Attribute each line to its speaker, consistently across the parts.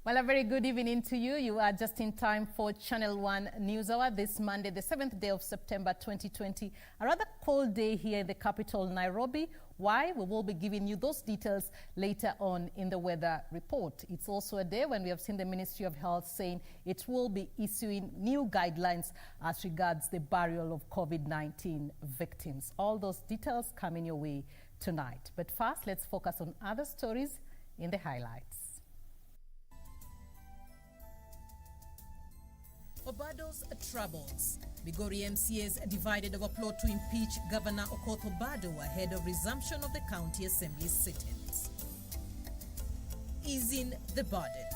Speaker 1: Well, a very good evening to you. You are just in time for Channel 1 News Hour this Monday, the 7th day of September 2020. A rather cold day here in the capital, Nairobi. Why? We will be giving you those details later on in the weather report. It's also a day when we have seen the Ministry of Health saying it will be issuing new guidelines as regards the burial of COVID-19 victims. All those details coming your way tonight. But first, let's focus on other stories in the highlights. Obado's troubles. Migori MCAs divided over plot to impeach Governor Okoth Obado ahead of resumption of the county assembly sittings. Easing the burden.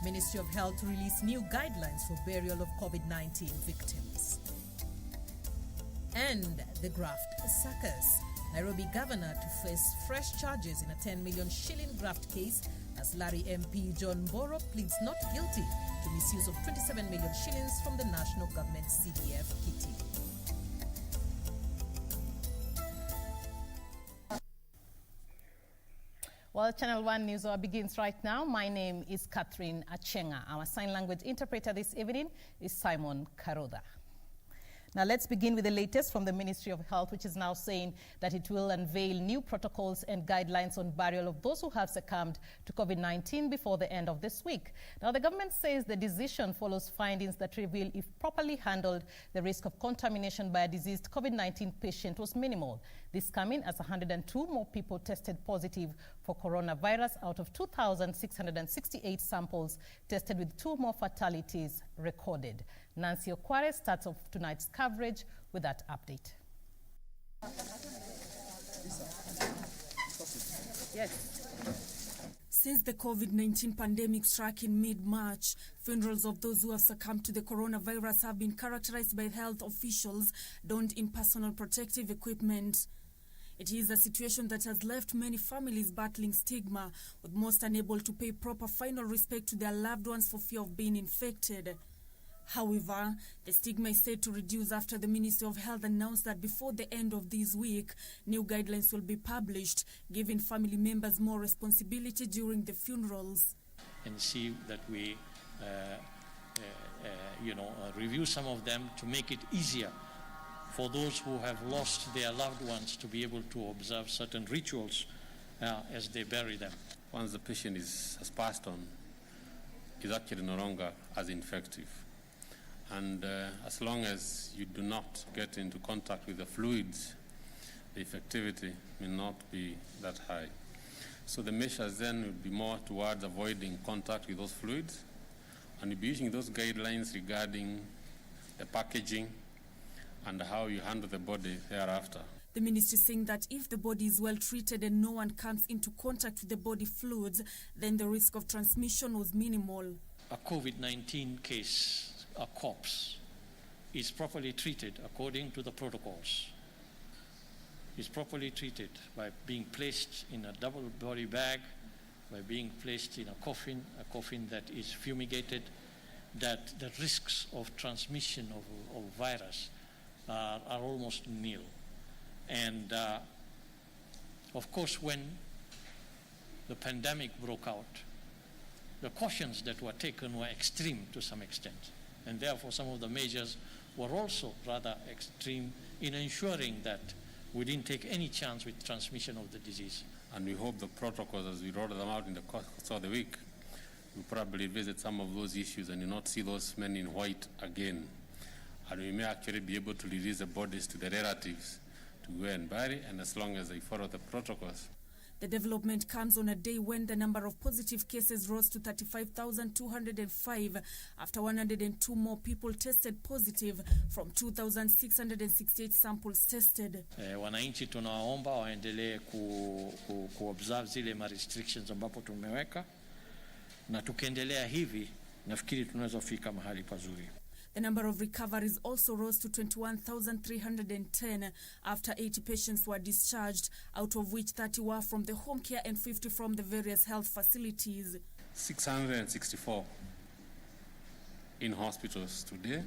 Speaker 1: Ministry of Health to release new guidelines for burial of COVID-19 victims. And the graft suckers. Nairobi governor to face fresh charges in a 10 million shilling graft case as Larry MP John Mboro pleads not guilty to misuse of 27 million shillings from the national government CDF kitty. Well, Channel 1 News Hour begins right now. My name is Catherine Achieng'a. Our sign language interpreter this evening is Simon Karoda. Now let's begin with the latest from the Ministry of Health, which is now saying that it will unveil new protocols and guidelines on burial of those who have succumbed to COVID-19 before the end of this week. Now the government says the decision follows findings that reveal if properly handled, the risk of contamination by a diseased COVID-19 patient was minimal. This coming as 102 more people tested positive for coronavirus out of 2,668 samples tested, with 2 more fatalities recorded. Nancy Okware starts off tonight's coverage with that update. Yes.
Speaker 2: Since the COVID-19 pandemic struck in mid-March, funerals of those who have succumbed to the coronavirus have been characterized by health officials donned in personal protective equipment. It is a situation that has left many families battling stigma, with most unable to pay proper final respect to their loved ones for fear of being infected. However, the stigma is said to reduce after the Ministry of Health announced that before the end of this week, new guidelines will be published, giving family members more responsibility during the funerals.
Speaker 3: And see that we, review some of them to make it easier for those who have lost their loved ones to be able to observe certain rituals as they bury them.
Speaker 4: Once the patient has passed on, is actually no longer as infective. And as long as you do not get into contact with the fluids, the effectivity may not be that high. So the measures then will be more towards avoiding contact with those fluids, and you'll be using those guidelines regarding the packaging and how you handle the body thereafter.
Speaker 2: The ministry saying that if the body is well treated and no one comes into contact with the body fluids, then the risk of transmission was minimal.
Speaker 3: A COVID-19 case, a corpse, is properly treated according to the protocols. Is properly treated by being placed in a double body bag, by being placed in a coffin that is fumigated, that the risks of transmission of virus are almost nil. And of course, when the pandemic broke out, the cautions that were taken were extreme to some extent. And therefore, some of the measures were also rather extreme in ensuring that we didn't take any chance with transmission of the disease.
Speaker 4: And we hope the protocols, as we roll them out in the course of the week, we'll probably visit some of those issues and you'll not see those men in white again. And we may actually be able to release the bodies to the relatives to go and bury, and as long as they follow the protocols.
Speaker 2: The development comes on a day when the number of positive cases rose to 35,205 after 102 more people tested positive from 2,668 samples tested.
Speaker 3: Wananchi tunawaomba waendelee kuobserve zile restrictions ambapo tumeweka, na tukiendelea hivi nafikiri tunaweza fika mahali pazuri.
Speaker 2: The number of recoveries also rose to 21,310 after 80 patients were discharged, out of which 30 were from the home care and 50 from the various health facilities.
Speaker 4: 664 in hospitals today,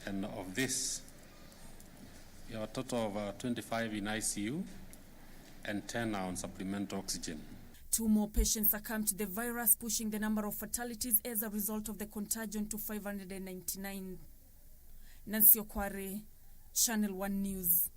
Speaker 4: and of this, we have a total of 25 in ICU and 10 are on supplemental oxygen.
Speaker 2: 2 more patients succumbed to the virus, pushing the number of fatalities as a result of the contagion to 599. Nancy Okware, Channel 1 News.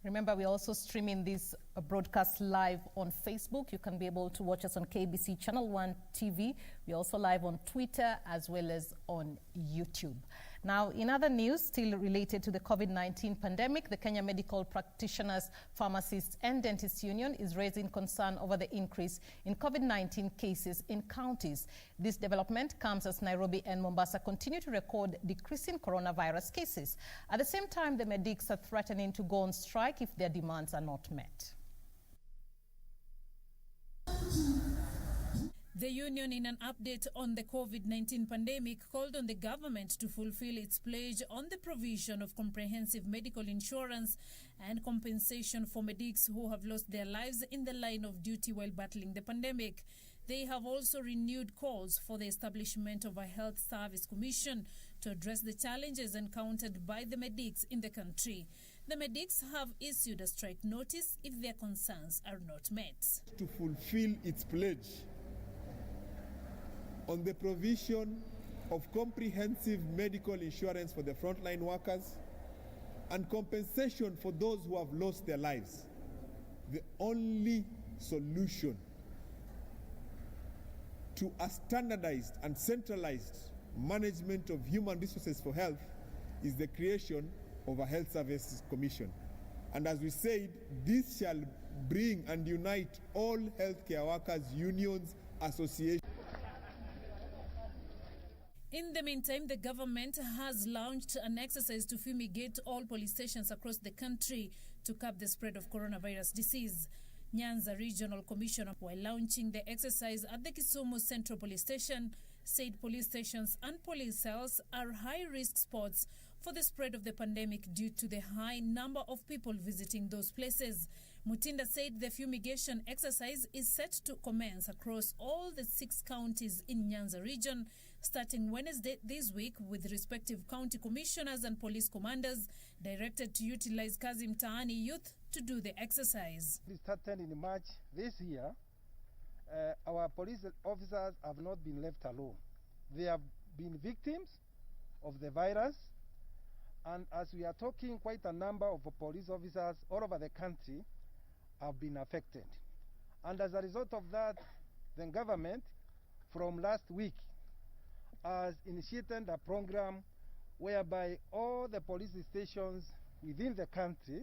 Speaker 1: Remember, we're also streaming this broadcast live on Facebook. You can be able to watch us on KBC Channel 1 TV. We're also live on Twitter as well as on YouTube. Now, in other news, still related to the COVID-19 pandemic, the Kenya Medical Practitioners, Pharmacists and Dentists Union is raising concern over the increase in COVID-19 cases in counties. This development comes as Nairobi and Mombasa continue to record decreasing coronavirus cases. At the same time, the medics are threatening to go on strike if their demands are not met.
Speaker 5: The union, in an update on the COVID-19 pandemic, called on the government to fulfill its pledge on the provision of comprehensive medical insurance and compensation for medics who have lost their lives in the line of duty while battling the pandemic. They have also renewed calls for the establishment of a health service commission to address the challenges encountered by the medics in the country. The medics have issued a strike notice if their concerns are not met.
Speaker 6: To fulfill its pledge on the provision of comprehensive medical insurance for the frontline workers and compensation for those who have lost their lives. The only solution to a standardized and centralized management of human resources for health is the creation of a health services commission. And as we said, this shall bring and unite all healthcare workers, unions, associations.
Speaker 5: In the meantime, the government has launched an exercise to fumigate all police stations across the country to curb the spread of coronavirus disease. Nyanza Regional Commissioner, while launching the exercise at the Kisumu Central Police Station, said police stations and police cells are high-risk spots for the spread of the pandemic due to the high number of people visiting those places. Mutinda said the fumigation exercise is set to commence across all the 6 counties in Nyanza region, starting Wednesday this week, with respective county commissioners and police commanders directed to utilize Kazi Mtaani youth to do the exercise.
Speaker 7: It started in March this year. Our police officers have not been left alone. They have been victims of the virus, and as we are talking, quite a number of police officers all over the country have been affected. And as a result of that, the government from last week has initiated a program whereby all the police stations within the country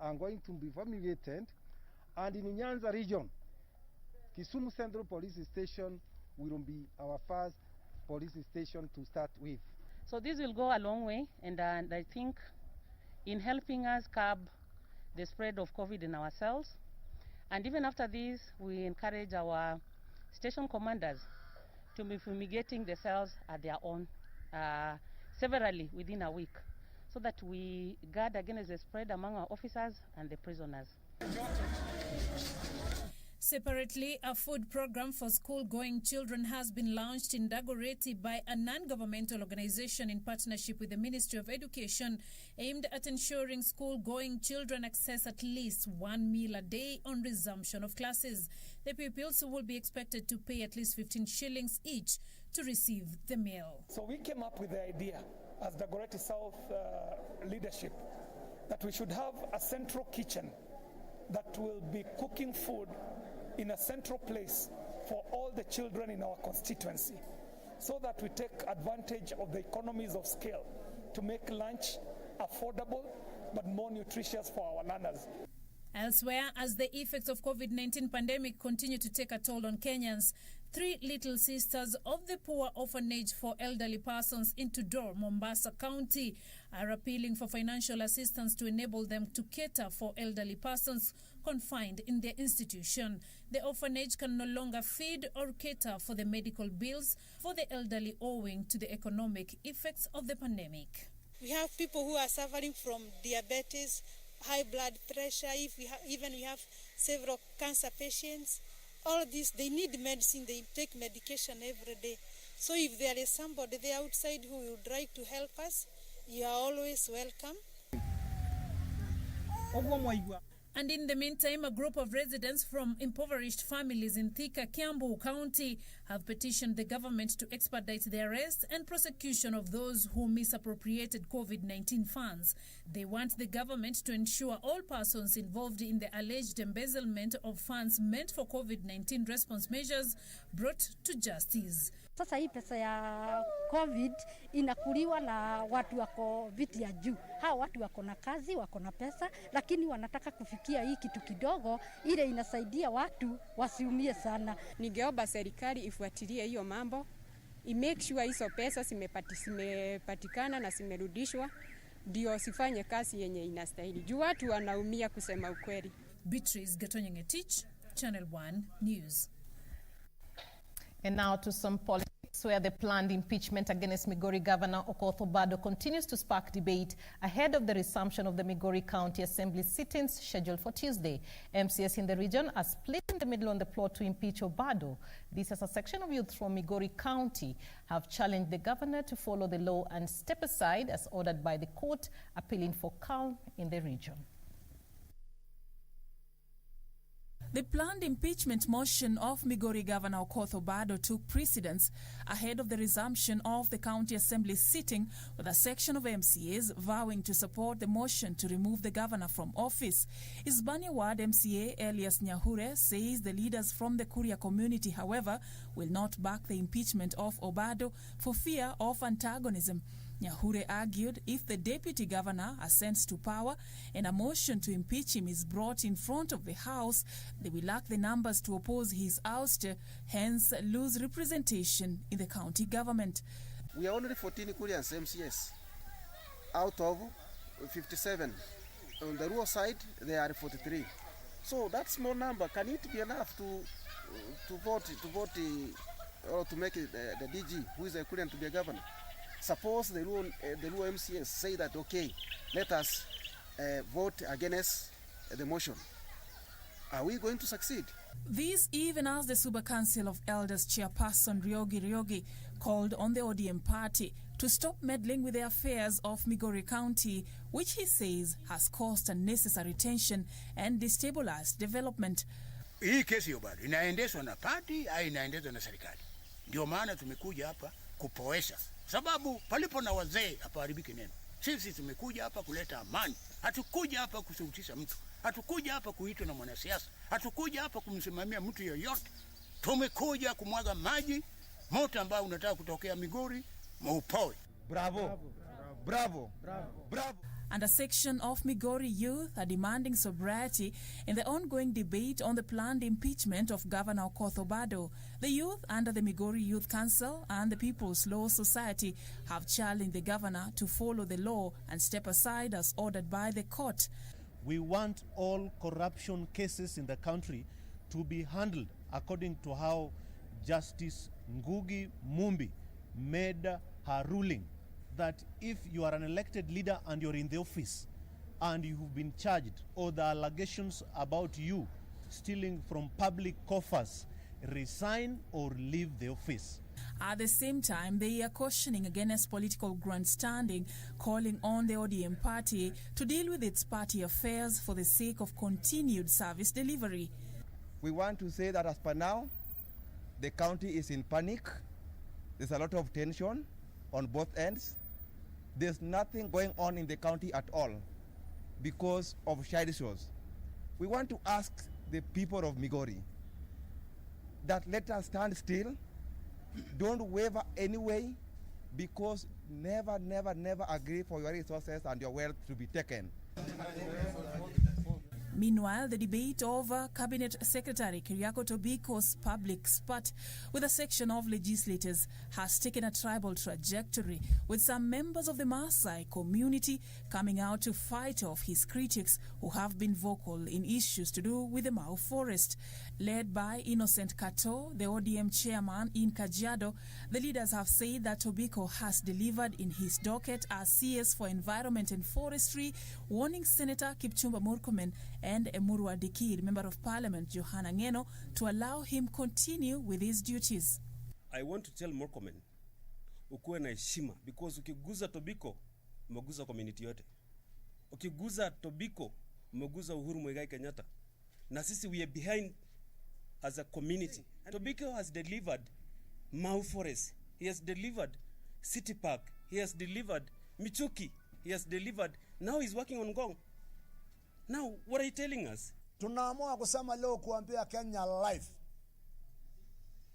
Speaker 7: are going to be fumigated, and in Nyanza region, Kisumu Central Police Station will be our first police station to start with.
Speaker 8: So this will go a long way, and I think in helping us curb the spread of COVID in our cells. And even after this, we encourage our station commanders to be fumigating the cells at their own, severally within a week, so that we guard against the spread among our officers and the prisoners.
Speaker 5: Separately, a food program for school-going children has been launched in Dagoretti by a non-governmental organization in partnership with the Ministry of Education, aimed at ensuring school-going children access at least 1 meal a day on resumption of classes. The pupils will be expected to pay at least 15 shillings each to receive the meal.
Speaker 9: So we came up with the idea as Dagoretti South leadership that we should have a central kitchen that will be cooking food in a central place for all the children in our constituency, so that we take advantage of the economies of scale to make lunch affordable but more nutritious for our learners.
Speaker 5: Elsewhere, as the effects of COVID-19 pandemic continue to take a toll on Kenyans, 3 Little Sisters of the Poor Orphanage for Elderly Persons in Tudor, Mombasa County, are appealing for financial assistance to enable them to cater for elderly persons confined in their institution. The orphanage can no longer feed or cater for the medical bills for the elderly owing to the economic effects of the pandemic.
Speaker 10: We have people who are suffering from diabetes, high blood pressure, even we have several cancer patients. All this, they need medicine, they take medication every day. So if there is somebody there outside who would like to help us, you are always welcome.
Speaker 5: And in the meantime, a group of residents from impoverished families in Thika, Kiambu County have petitioned the government to expedite the arrest and prosecution of those who misappropriated COVID-19 funds. They want the government to ensure all persons involved in the alleged embezzlement of funds meant for COVID-19 response measures brought to justice.
Speaker 11: Sasa hii pesa ya COVID inakuliwa na watu wako viti ya juu. Hao watu wako na kazi, wako na pesa, lakini wanataka kufikia hii kitu kidogo ile inasaidia watu wasiumie sana.
Speaker 12: Ningeomba serikali ifuatilie hiyo mambo, make sure hizo pesa zimepatikana na zimerudishwa, ndio sifanye kazi yenye inastahili. Juu watu wanaumia kusema ukweli.
Speaker 5: Beatrice Gatonyengetich, Channel 1 News.
Speaker 1: And now to some politics, where the planned impeachment against Migori Governor Okoth Obado continues to spark debate ahead of the resumption of the Migori County Assembly sittings scheduled for Tuesday. MCS in the region are split in the middle on the plot to impeach Obado. This as a section of youth from Migori County have challenged the governor to follow the law and step aside as ordered by the court, appealing for calm in the region.
Speaker 2: The planned impeachment motion of Migori Governor Okoth Obado took precedence ahead of the resumption of the County Assembly sitting, with a section of MCAs vowing to support the motion to remove the governor from office. Isbania Ward MCA Elias Nyahure says the leaders from the Kuria community, however, will not back the impeachment of Obado for fear of antagonism. Nyahure argued if the deputy governor ascends to power and a motion to impeach him is brought in front of the House, they will lack the numbers to oppose his ouster, hence lose representation in the county government.
Speaker 13: We are only 14 Kurians MCS out of 57. On the rural side, there are 43. So that small number, can it be enough to vote or to make the DG, who is a Kurian, to be a governor? Suppose the rural MCS say that, okay, let us vote against the motion. Are we going to succeed?
Speaker 2: This even as the Suba Council of Elders chairperson Riogi called on the ODM party to stop meddling with the affairs of Migori County, which he says has caused unnecessary tension and destabilized development.
Speaker 14: Hii kesi ya Obado inaendeshwa na party au inaendeshwa na serikali? Ndio maana tumekuja hapa kupoesha. Sababu palipo na wazee hapaharibiki neno. Sisi tumekuja hapa kuleta amani. Hatukuja hapa kusutisha mtu. Hatukuja hapa kuitwa na mwanasiasa. Hatukuja hapa kumsimamia mtu yoyote. Tumekuja kumwaga maji moto ambao unataka kutokea Migori muupoe.
Speaker 7: Bravo. Bravo. Bravo. Bravo.
Speaker 2: And a section of Migori youth are demanding sobriety in the ongoing debate on the planned impeachment of Governor Okoth Obado. The youth under the Migori Youth Council and the People's Law Society have challenged the governor to follow the law and step aside as ordered by the court.
Speaker 15: We want all corruption cases in the country to be handled according to how Justice Ngugi Mumbi made her ruling, that if you are an elected leader and you're in the office and you've been charged or the allegations about you stealing from public coffers, resign or leave the office.
Speaker 2: At the same time, they are cautioning against political grandstanding, calling on the ODM party to deal with its party affairs for the sake of continued service delivery.
Speaker 7: We want to say that as per now, the county is in panic. There's a lot of tension on both ends. There's nothing going on in the county at all because of child issues. We want to ask the people of Migori that let us stand still, don't waver anyway, because never agree for your resources and your wealth to be taken.
Speaker 2: Meanwhile, the debate over Cabinet Secretary Keriako Tobiko's public spat with a section of legislators has taken a tribal trajectory, with some members of the Maasai community coming out to fight off his critics who have been vocal in issues to do with the Mau forest. Led by Innocent Kato, the ODM chairman in Kajiado, the leaders have said that Tobiko has delivered in his docket as CS for Environment and Forestry, warning Senator Kipchumba Murkomen and Emurua Dikir, Member of Parliament Johanna Ngeno, to allow him continue with his duties.
Speaker 16: I want to tell Murkomen, ukuwe na heshima, because ukiguza Tobiko, umeguza community yote. Ukiguza Tobiko, mmeguza Uhuru Muigai Kenyatta. Na sisi we are behind as a community. Tobiko has delivered Mau Forest. He has delivered City Park. He has delivered Michuki. He has delivered. Now he's working on Ngong. Now, what are you telling us?
Speaker 17: Tunaamua kusema leo kuambia Kenya life.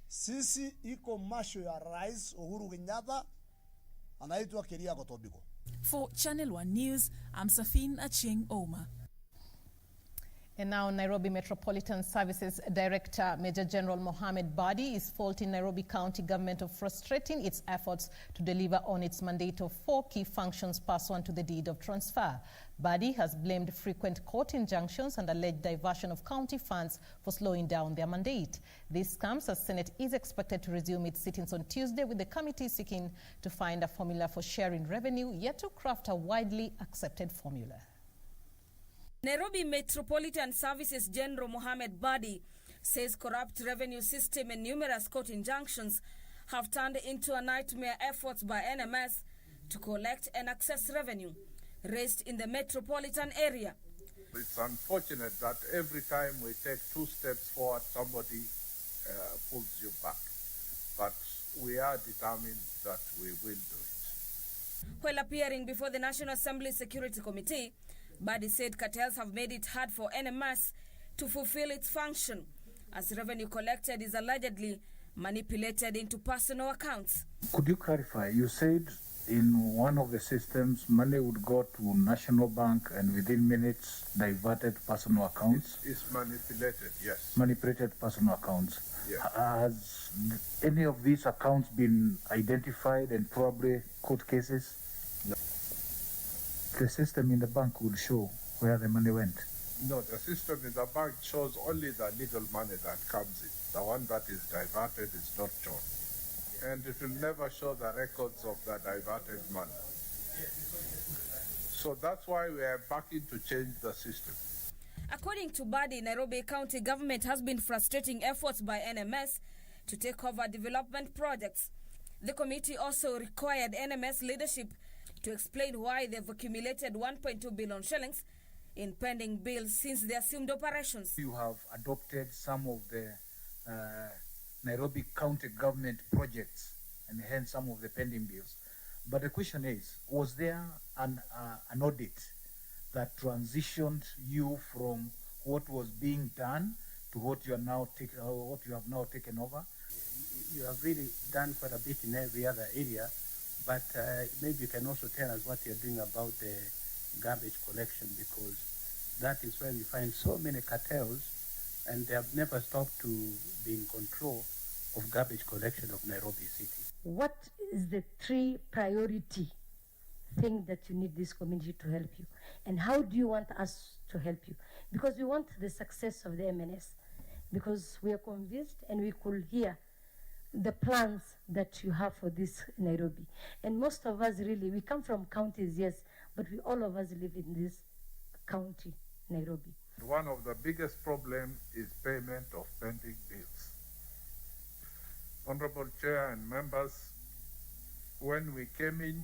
Speaker 17: Sisi iko masho ya Rais Uhuru Kenyatta anaitwa Keriako Tobiko.
Speaker 2: For Channel 1 News, I'm Safin Achieng'a.
Speaker 1: And now Nairobi Metropolitan Services Director Major General Mohammed Badi is faulting Nairobi County government of frustrating its efforts to deliver on its mandate of 4 key functions pursuant to the deed of transfer. Badi has blamed frequent court injunctions and alleged diversion of county funds for slowing down their mandate. This comes as Senate is expected to resume its sittings on Tuesday, with the committee seeking to find a formula for sharing revenue, yet to craft a widely accepted formula.
Speaker 18: Nairobi Metropolitan Services General Mohammed Badi says corrupt revenue system and numerous court injunctions have turned into a nightmare efforts by NMS to collect and access revenue raised in the metropolitan area.
Speaker 19: It's unfortunate that every time we take 2 steps forward, somebody pulls you back. But we are determined that we will do it.
Speaker 18: While appearing before the National Assembly Security Committee, Badi said cartels have made it hard for NMS to fulfill its function, as revenue collected is allegedly manipulated into personal accounts.
Speaker 20: Could you clarify? You said in one of the systems, money would go to National Bank and within minutes diverted personal accounts?
Speaker 19: It's manipulated, yes.
Speaker 20: Manipulated personal accounts.
Speaker 19: Yes.
Speaker 20: Has any of these accounts been identified and probably court cases?
Speaker 19: No.
Speaker 20: The system in the bank will show where the money went.
Speaker 19: No, the system in the bank shows only the legal money that comes in. The one that is diverted is not shown. And it will never show the records of the diverted money. So that's why we are backing to change the system.
Speaker 18: According to Badi, Nairobi County government has been frustrating efforts by NMS to take over development projects. The committee also required NMS leadership to explain why they've accumulated 1.2 billion shillings in pending bills since they assumed operations.
Speaker 20: You have adopted some of the Nairobi County government projects and hence some of the pending bills. But the question is, was there an audit that transitioned you from what was being done to what you are now what you have now taken over?
Speaker 21: You have really done quite a bit in every other area. But maybe you can also tell us what you're doing about the garbage collection, because that is where we find so many cartels and they have never stopped to be in control of garbage collection of Nairobi City.
Speaker 22: What is the 3 priority thing that you need this community to help you? And how do you want us to help you? Because we want the success of the MNS, because we are convinced and we could hear the plans that you have for this Nairobi. And most of us really, we come from counties, yes, but we all of us live in this county, Nairobi.
Speaker 19: One of the biggest problems is payment of pending bills. Honorable Chair and members, when we came in,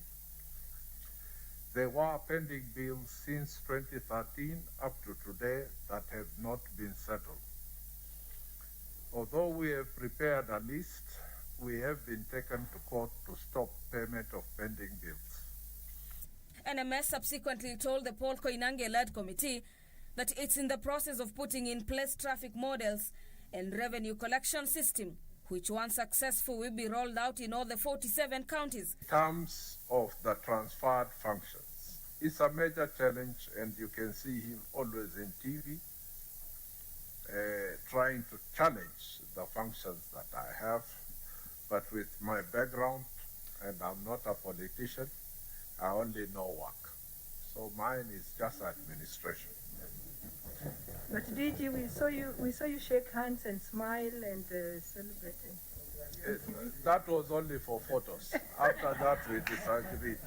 Speaker 19: there were pending bills since 2013 up to today that have not been settled. Although we have prepared a list, we have been taken to court to stop payment of pending bills.
Speaker 18: NMS subsequently told the Paul Koinange-led committee that it's in the process of putting in place traffic models and revenue collection system, which once successful will be rolled out in all the 47 counties.
Speaker 19: In terms of the transferred functions, it's a major challenge, and you can see him always in TV trying to challenge the functions that I have. But with my background, and I'm not a politician, I only know work. So mine is just administration.
Speaker 23: But DG, we saw you shake hands and smile and celebrate.
Speaker 19: That was only for photos. After that, we disagreed.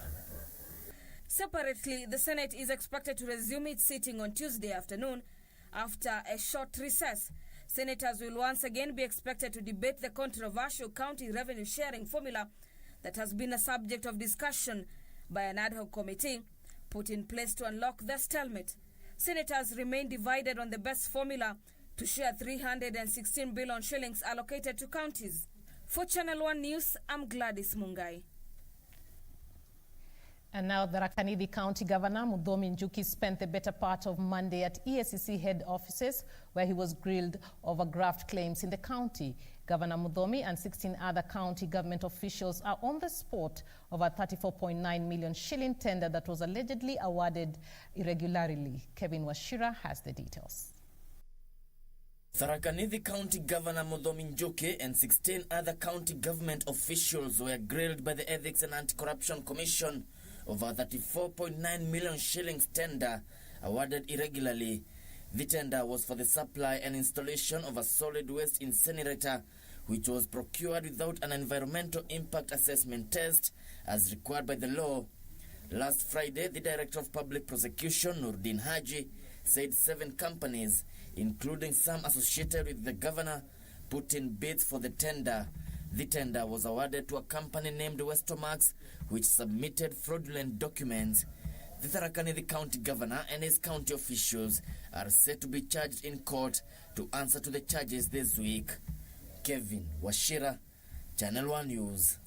Speaker 18: Separately, the Senate is expected to resume its sitting on Tuesday afternoon after a short recess. Senators will once again be expected to debate the controversial county revenue sharing formula that has been a subject of discussion by an ad hoc committee put in place to unlock the stalemate. senators remain divided on the best formula to share 316 billion shillings allocated to counties. For Channel 1 News, I'm Gladys Mungai.
Speaker 1: And now the Tharaka County Governor Muthomi Njuki spent the better part of Monday at EACC head offices where he was grilled over graft claims in the county. Governor Muthomi and 16 other county government officials are on the spot of a 34.9 million shilling tender that was allegedly awarded irregularly. Kevin Washira has the details.
Speaker 3: Tharaka County Governor Muthomi Njuki and 16 other county government officials were grilled by the Ethics and Anti-Corruption Commission over 34.9 million shillings tender awarded irregularly. The tender was for the supply and installation of a solid waste incinerator, which was procured without an environmental impact assessment test as required by the law. Last Friday, the Director of Public Prosecution, Nurdin Haji, said 7 companies, including some associated with the governor, put in bids for the tender. The tender was awarded to a company named Westomax, which submitted fraudulent documents. The Tharaka County Governor and his county officials are set to be charged in court to answer to the charges this week. Kevin Washira, Channel 1 News.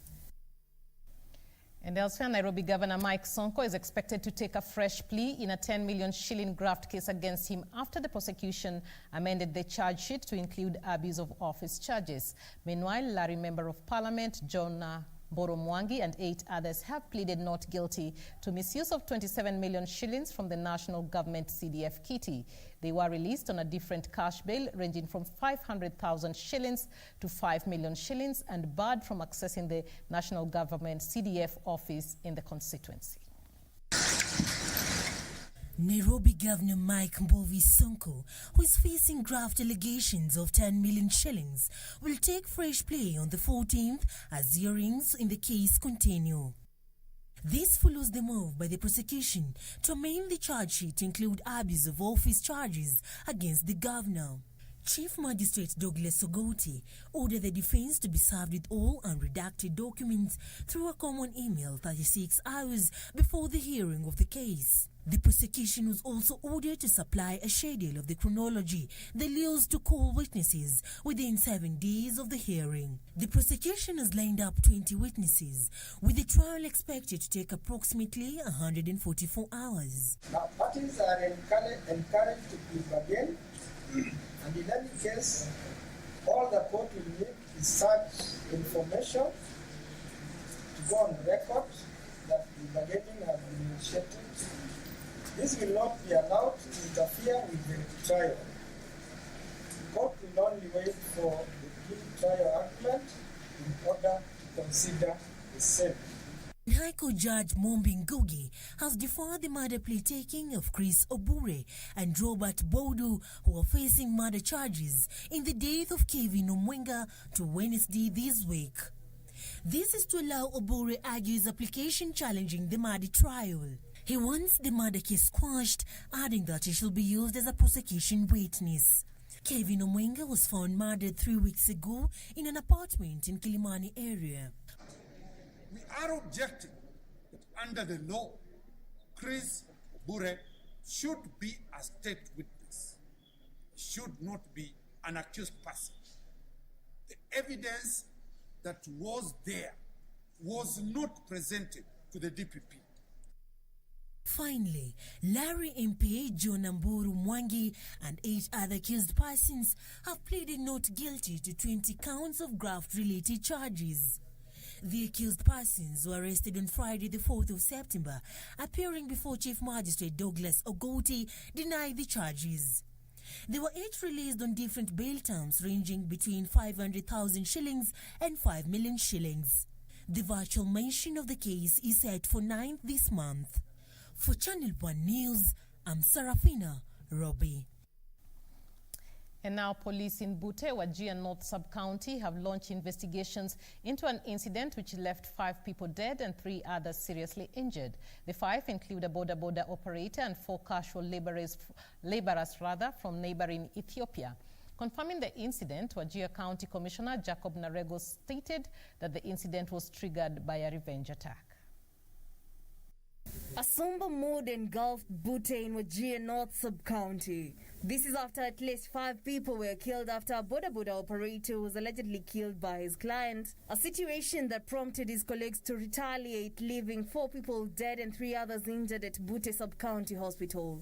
Speaker 1: And elsewhere, Nairobi Governor Mike Sonko is expected to take a fresh plea in a 10 million shilling graft case against him after the prosecution amended the charge sheet to include abuse of office charges. Meanwhile, Larry Member of Parliament John Mburu Mwangi and 8 others have pleaded not guilty to misuse of 27 million shillings from the national government CDF kitty. They were released on a different cash bail ranging from 500,000 shillings to 5 million shillings and barred from accessing the national government CDF office in the constituency.
Speaker 4: Nairobi Governor Mike Mbovi Sonko, who is facing graft allegations of 10 million shillings, will take fresh play on the 14th as hearings in the case continue. This follows the move by the prosecution to amend the charge sheet to include abuse of office charges against the governor. Chief Magistrate Douglas Ogoti ordered the defense to be served with all unredacted documents through a common email 36 hours before the hearing of the case. The prosecution was also ordered to supply a schedule of the chronology they used to call witnesses within 7 days of the hearing. The prosecution has lined up 20 witnesses, with the trial expected to take approximately 144 hours.
Speaker 6: Now, parties are encouraged to plead again, and in any case, all the court will need is such information to go on record that the bargaining has been initiated. This will not be allowed to interfere with the trial. The court will only wait for the pre-trial argument in order to consider the same.
Speaker 4: High Court Judge Mombi Ngugi has deferred the murder plea taking of Chris Obure and Robert Bodu, who are facing murder charges in the death of Kevin Omwenga, to Wednesday this week. This is to allow Obure argue his application challenging the murder trial. He wants the murder case quashed, adding that he shall be used as a prosecution witness. Kevin Omwenga was found murdered 3 weeks ago in an apartment in Kilimani area.
Speaker 24: We are objecting that under the law, Chris Bure should be a state witness. He should not be an accused person. The evidence that was there was not presented to the DPP.
Speaker 4: Finally, Larry MP John Mburu Mwangi and 8 other accused persons have pleaded not guilty to 20 counts of graft-related charges. The accused persons were arrested on Friday the 4th of September, appearing before Chief Magistrate Douglas Ogoti, denied the charges. There were 8 released on different bail terms ranging between 500,000 shillings and 5 million shillings. The virtual mention of the case is set for 9th this month. For Channel 1 News, I'm Sarafina Robbie.
Speaker 1: And now police in Bute, Wajir North Sub-County have launched investigations into an incident which left 5 people dead and 3 others seriously injured. The 5 include a border operator and 4 casual laborers from neighboring Ethiopia. Confirming the incident, Wajir County Commissioner Jacob Narego stated that the incident was triggered by a revenge attack.
Speaker 18: A somber mood engulfed Bute in Wajir North Sub-County. This is after at least 5 people were killed after a Boda Boda operator was allegedly killed by his client. A situation that prompted his colleagues to retaliate, leaving 4 people dead and 3 others injured at Bute Sub-County Hospital.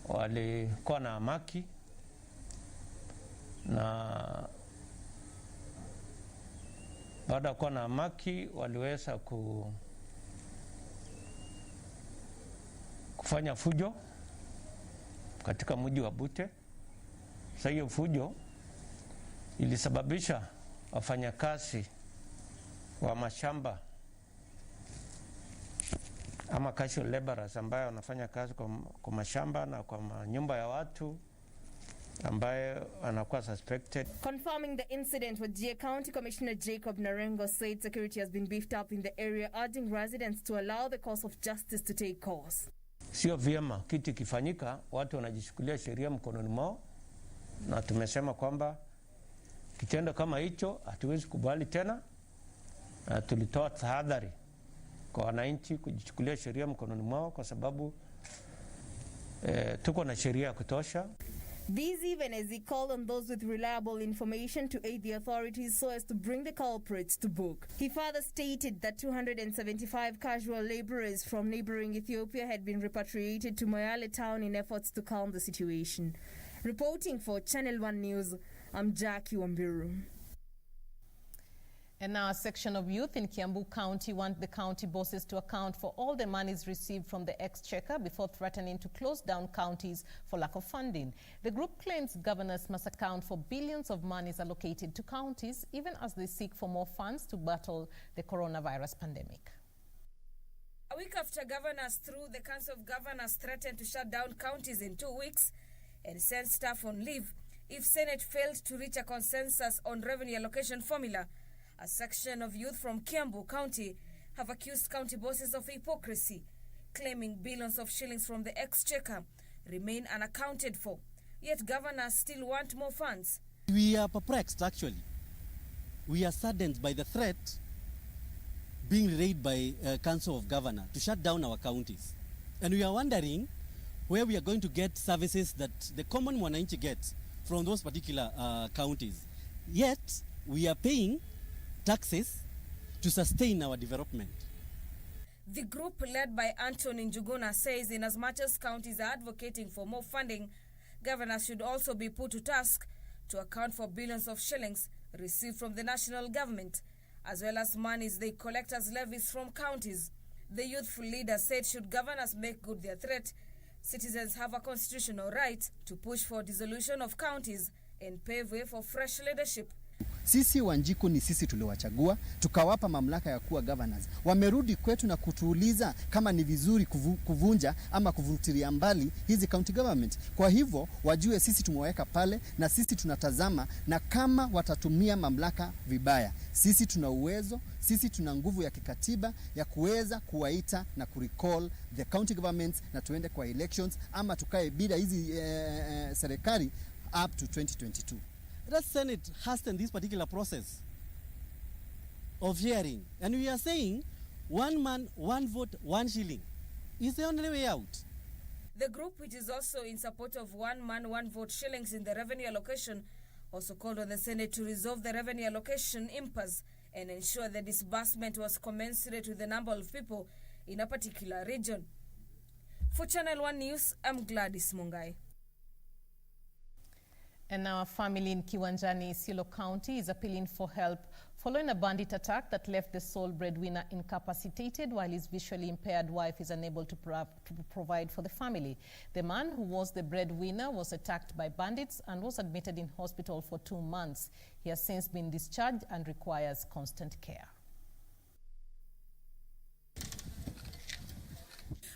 Speaker 8: Walikuwa na hamaki na baada ya kuwa na hamaki waliweza kufanya fujo katika mji wa Bute. Sasa hiyo fujo ilisababisha wafanyakazi wa mashamba ama casual laborers ambayo wanafanya kazi kwa mashamba na kwa nyumba ya watu ambaye anakuwa suspected.
Speaker 18: Confirming the incident, Wajir County Commissioner Jacob Narengo said security has been beefed up in the area, urging residents to allow the course of justice to take course.
Speaker 8: Sio vyema kitu kifanyika watu wanajishukulia sheria mkononi mwao, na tumesema kwamba kitendo kama hicho hatuwezi kubali tena. Tulitoa tahadhari kwa wananchi kujichukulia sheria mkononi mwao kwa sababu tuko na sheria ya kutosha.
Speaker 18: These even as he called on those with reliable information to aid the authorities so as to bring the culprits to book. He further stated that 275 casual laborers from neighboring Ethiopia had been repatriated to Moyale town in efforts to calm the situation. Reporting for Channel 1 News, I'm Jackie Wambiru.
Speaker 1: And now a section of youth in Kiambu County want the county bosses to account for all the monies received from the Exchequer before threatening to close down counties for lack of funding. The group claims governors must account for billions of monies allocated to counties, even as they seek for more funds to battle the coronavirus pandemic.
Speaker 18: A week after governors through the Council of Governors threatened to shut down counties in 2 weeks and send staff on leave if Senate failed to reach a consensus on revenue allocation formula, a section of youth from Kiambu County have accused county bosses of hypocrisy, claiming billions of shillings from the Exchequer remain unaccounted for, yet governors still want more funds.
Speaker 9: We are perplexed, actually. We are saddened by the threat being laid by Council of Governors to shut down our counties. And we are wondering where we are going to get services that the common mwananchi gets from those particular counties. Yet, we are paying taxes to sustain our development.
Speaker 18: The group led by Anthony Njuguna says in as much as counties are advocating for more funding, governors should also be put to task to account for billions of shillings received from the national government, as well as monies they collect as levies from counties. The youthful leader said should governors make good their threat, citizens have a constitutional right to push for dissolution of counties and pave way for fresh leadership.
Speaker 10: Sisi Wanjiku ni sisi tuliowachagua, tukawapa mamlaka ya kuwa governors. Wamerudi kwetu na kutuuliza kama ni vizuri kuvunja ama kuvutilia mbali hizi county government. Kwa hivyo wajue sisi tumeweka pale na sisi tunatazama, na kama watatumia mamlaka vibaya, sisi tuna uwezo, sisi tuna nguvu ya kikatiba ya kuweza kuwaita na kurecall the county governments na tuende kwa elections ama tukae bila hizi serikali up to 2022.
Speaker 9: The Senate hasten this particular process of hearing, and we are saying 1 man, 1 vote, 1 shilling is the only way out.
Speaker 18: The group, which is also in support of 1 man, 1 vote shillings in the revenue allocation, also called on the Senate to resolve the revenue allocation impasse and ensure the disbursement was commensurate with the number of people in a particular region. For Channel 1 News, I'm Gladys Mungai.
Speaker 1: And now a family in Kiwanjani, Silo County is appealing for help following a bandit attack that left the sole breadwinner incapacitated while his visually impaired wife is unable to provide for the family. The man who was the breadwinner was attacked by bandits and was admitted in hospital for 2 months. He has since been discharged and requires constant care.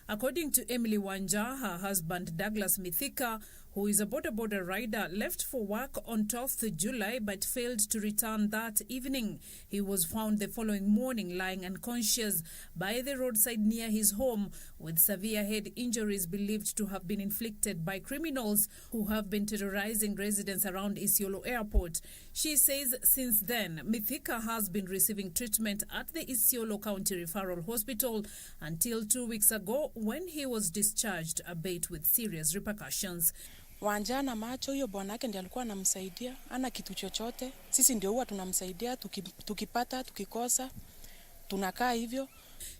Speaker 5: According to Emily Wanja, her husband Douglas Mithika, who is a border rider, left for work on 12th July but failed to return that evening. He was found the following morning lying unconscious by the roadside near his home with severe head injuries believed to have been inflicted by criminals who have been terrorizing residents around Isiolo Airport. She says since then, Mithika has been receiving treatment at the Isiolo County Referral Hospital until 2 weeks ago when he was discharged, albeit with serious repercussions.
Speaker 11: Wanjana macho hiyo bwanake ndiye alikuwa anamsaidia, ana kitu chochote. Sisi ndio huwa tunamsaidia tukipata, tukikosa, tunakaa hivyo.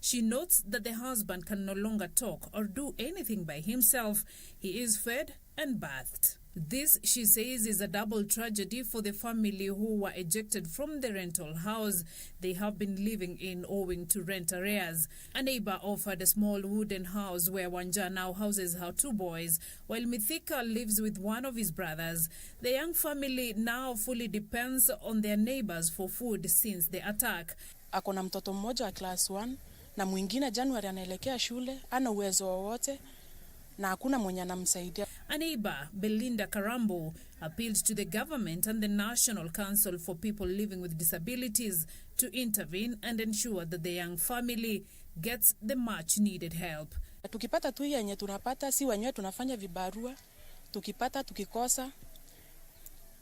Speaker 5: She notes that the husband can no longer talk or do anything by himself. He is fed and bathed. This, she says, is a double tragedy for the family who were ejected from the rental house they have been living in owing to rent arrears. A neighbor offered a small wooden house where Wanja now houses her 2 boys, while Mithika lives with one of his brothers. The young family now fully depends on their neighbors for food since the attack.
Speaker 11: Akona mtoto mmoja wa class 1 na mwingine January anaelekea shule, ana uwezo wowote na hakuna mwenye anamsaidia.
Speaker 5: A neighbor, Belinda Karambo, appealed to the government and the National Council for People Living with Disabilities to intervene and ensure that the young family gets the much needed help.
Speaker 11: Tukipata tu yenye tunapata, si wenyewe tunafanya vibarua. Tukipata, tukikosa,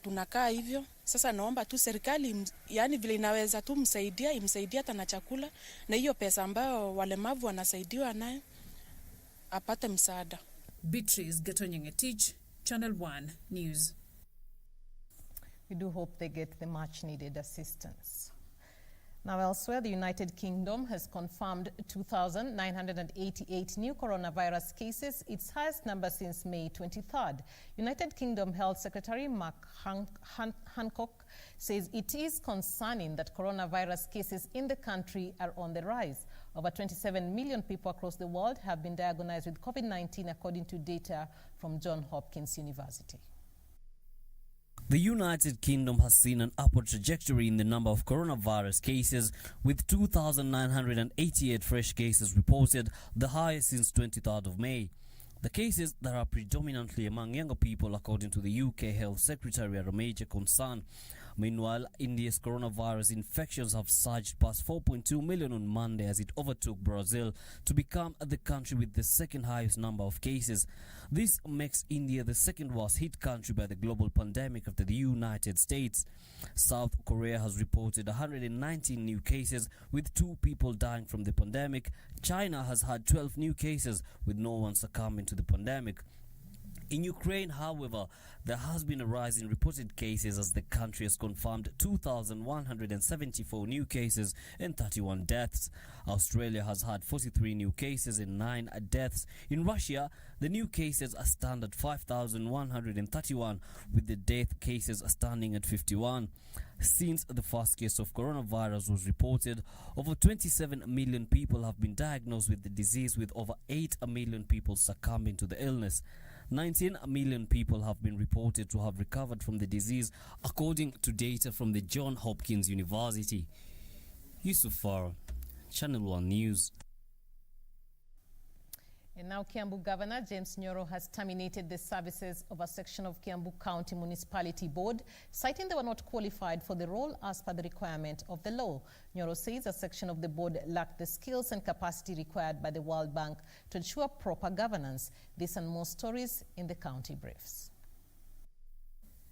Speaker 11: tunakaa hivyo. Sasa naomba tu serikali, yani vile inaweza tu imsaidia hata na chakula, na hiyo pesa ambayo walemavu wanasaidiwa nayo apate msaada.
Speaker 5: Beatrice Gatonyenge-Tich, Channel 1 News.
Speaker 1: We do hope they get the much needed assistance. Now elsewhere, the United Kingdom has confirmed 2,988 new coronavirus cases, its highest number since May 23rd. United Kingdom Health Secretary Mark Hancock says it is concerning that coronavirus cases in the country are on the rise. Over 27 million people across the world have been diagnosed with COVID-19 according to data from Johns Hopkins University.
Speaker 12: The United Kingdom has seen an upward trajectory in the number of coronavirus cases, with 2,988 fresh cases reported, the highest since 23rd of May. The cases that are predominantly among younger people, according to the UK Health Secretary, are a major concern. Meanwhile, India's coronavirus infections have surged past 4.2 million on Monday as it overtook Brazil to become the country with the second highest number of cases. This makes India the second worst hit country by the global pandemic after the United States. South Korea has reported 119 new cases, with 2 people dying from the pandemic. China has had 12 new cases, with no one succumbing to the pandemic. In Ukraine, however, there has been a rise in reported cases as the country has confirmed 2,174 new cases and 31 deaths. Australia has had 43 new cases and 9 deaths. In Russia, the new cases are stand at 5,131, with the death cases standing at 51. Since the first case of coronavirus was reported, over 27 million people have been diagnosed with the disease, with over 8 million people succumbing to the illness. 19 million people have been reported to have recovered from the disease, according to data from the Johns Hopkins University. Yusuf Farah, Channel 1 News.
Speaker 1: And now Kiambu Governor James Nyoro has terminated the services of a section of Kiambu County Municipality Board, citing they were not qualified for the role as per the requirement of the law. Nyoro says a section of the board lacked the skills and capacity required by the World Bank to ensure proper governance. This and more stories in the county briefs.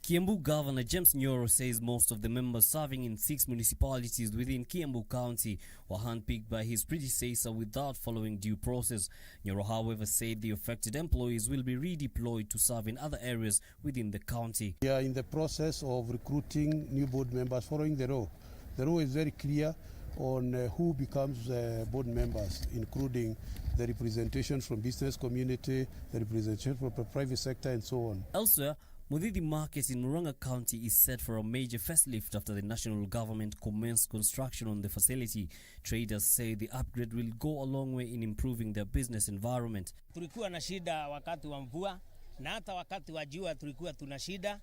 Speaker 12: Kiambu Governor James Nyoro says most of the members serving in 6 municipalities within Kiambu County were handpicked by his predecessor without following due process. Nyoro, however, said the affected employees will be redeployed to serve in other areas within the county.
Speaker 13: We are in the process of recruiting new board members following the law. The law is very clear on who becomes board members, including the representation from business community, the representation from the private sector, and so on.
Speaker 12: Elsewhere, Mudidi Market in Muranga County is set for a major facelift after the national government commenced construction on the facility. Traders say the upgrade will go a long way in improving their business environment.
Speaker 14: Tulikuwa na shida wakati wa mvua na hata wakati wa jua tulikuwa tuna shida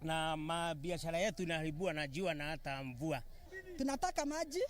Speaker 14: na biashara yetu inaharibiwa na jua na hata mvua.
Speaker 25: Tunataka maji,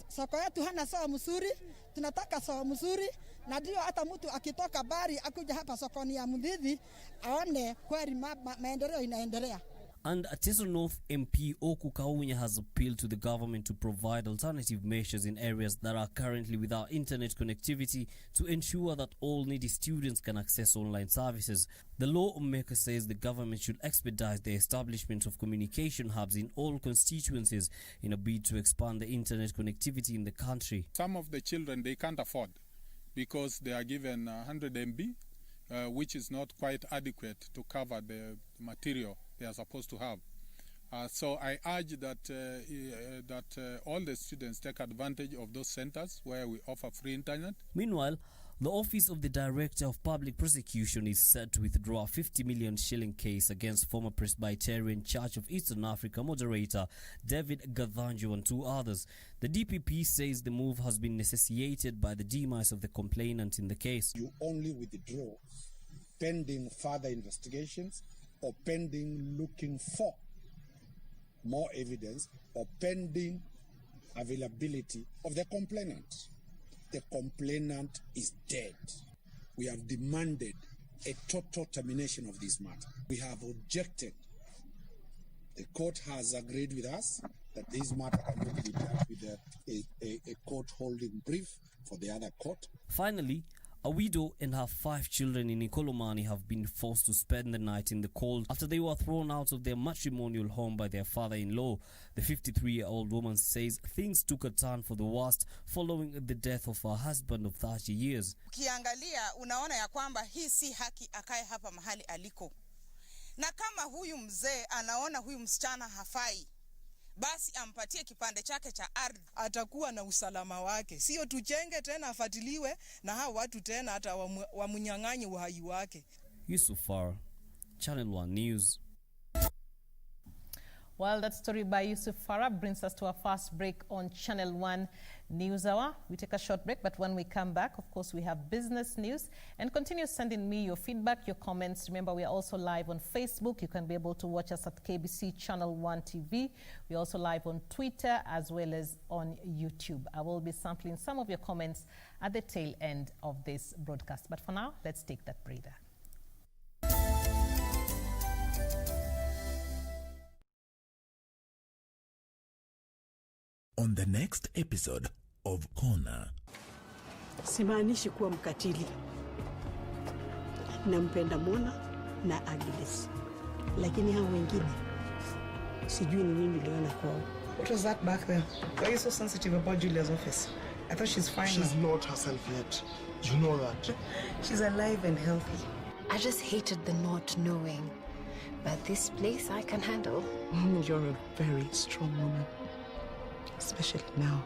Speaker 25: soko yetu hana sawa mzuri, tunataka sawa mzuri, na ndio hata mtu akitoka bari akuja hapa sokoni ya Mudidi aone kweli maendeleo inaendelea.
Speaker 12: And Teso North MP Oku Kaunya has appealed to the government to provide alternative measures in areas that are currently without internet connectivity to ensure that all needy students can access online services. The lawmaker says the government should expedite the establishment of communication hubs in all constituencies in a bid to expand the internet connectivity in the country.
Speaker 2: Some of the children, they can't afford because they are given 100 MB, which is not quite adequate to cover the material they are supposed to have. So I urge that all the students take advantage of those centers where we offer free internet.
Speaker 12: Meanwhile, the Office of the Director of Public Prosecution is set to withdraw a 50 million shilling case against former Presbyterian Church of Eastern Africa moderator David Gathanjo and 2 others. The DPP says the move has been necessitated by the demise of the complainant in the case.
Speaker 7: You only withdraw pending further investigations or pending looking for more evidence or pending availability of the complainant. The complainant is dead. We have demanded a total termination of this matter. We have objected. The court has agreed with us that this matter cannot be dealt with a court holding brief for the other court.
Speaker 12: Finally, a widow and her 5 children in Ikolomani have been forced to spend the night in the cold after they were thrown out of their matrimonial home by their father-in-law. The 53-year-old woman says things took a turn for the worst following the death of her husband of 30 years.
Speaker 15: Ukiangalia unaona ya kwamba hii si haki akae hapa mahali aliko. Na kama huyu mzee anaona huyu msichana hafai, basi ampatie kipande chake cha ardhi, atakuwa na usalama wake. Sio tuchenge tena afatiliwe na hao watu tena hata wamunyang'anye uhai wake.
Speaker 12: Yusuf Farah, Channel 1 News.
Speaker 1: Well, that story by Yusuf Farah brings us to our first break on Channel 1 News Hour. We take a short break, but when we come back, of course, we have business news. And continue sending me your feedback, your comments. Remember, we are also live on Facebook. You can be able to watch us at KBC Channel 1 TV. We're also live on Twitter as well as on YouTube. I will be sampling some of your comments at the tail end of this broadcast. But for now, let's take that breather.
Speaker 16: On the next episode of Corner.
Speaker 17: Simaanishi kuwa mkatili. Nampenda Mona na Agnes. Lakini hao wengine sijui ni nini niliona kwao.
Speaker 26: What was that back there? Why are you so sensitive about Julia's office? I thought she's fine.
Speaker 27: She's not herself yet. You know that.
Speaker 26: She's alive and healthy.
Speaker 28: I just hated the not knowing. But this place I can handle.
Speaker 26: You're a very strong woman. Especially now.